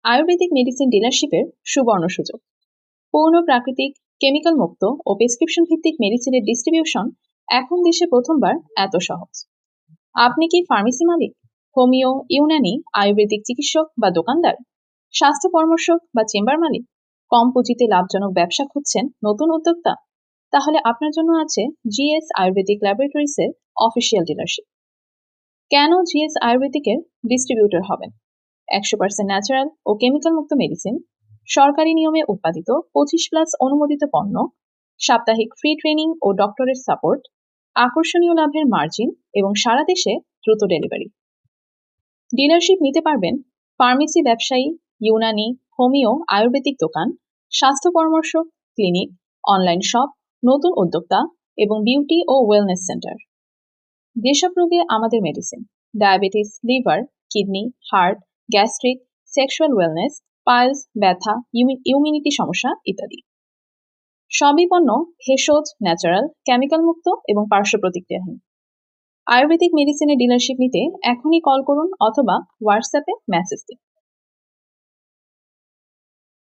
Ayurvedic medicine ডিলারশিপের সুবর্ণ সুযোগ। পূর্ণ প্রাকৃতিক, কেমিক্যাল মুক্ত ও প্রেসক্রিপশন ভিত্তিক মেডিসিনের ডিস্ট্রিবিউশন এখন দেশে প্রথমবার এত সহজ। আপনি কি ফার্মেসি মালিক, হোমিও, ইউনানি, আয়ুর্বেদিক চিকিৎসক বা দোকানদার, স্বাস্থ্য পরামর্শক বা চেম্বার মালিক, কম পুঁজিতে লাভজনক ব্যবসা খুঁজছেন, নতুন উদ্যোক্তা? তাহলে আপনার জন্য আছে জিএস আয়ুর্বেদিক ল্যাবরেটরিজের অফিসিয়াল ডিলারশিপ। কেন জিএস আয়ুর্বেদিকের ডিস্ট্রিবিউটর হবেন? 100% ন্যাচারাল ও কেমিক্যাল মুক্ত মেডিসিন, সরকারি নিয়মে উৎপাদিত 25+ অনুমোদিত পণ্য, সাপ্তাহিক ফ্রি ট্রেনিং ও ডক্টরের সাপোর্ট, আকর্ষণীয় লাভের মার্জিন এবং সারা দেশে দ্রুত ডেলিভারি। ডিলারশিপ নিতে পারবেন ফার্মেসি ব্যবসায়ী, ইউনানি, হোমিও, আয়ুর্বেদিক দোকান, স্বাস্থ্য পরামর্শ, ক্লিনিক, অনলাইন শপ, নতুন উদ্যোক্তা এবং বিউটি ও ওয়েলনেস সেন্টার। যেসব রোগে আমাদের medicine: diabetes, liver, kidney, heart, gastric, sexual wellness, piles, ব্যথা, ইমিউনিটি সমস্যা ইত্যাদি। সবই পণ্য ভেষজ, ন্যাচারাল, কেমিক্যাল মুক্ত এবং পার্শ্ব প্রতিক্রিয়াহীন। আয়ুর্বেদিক মেডিসিনের ডিলারশিপ নিতে এখনই কল করুন অথবা হোয়াটসঅ্যাপে মেসেজ দিন।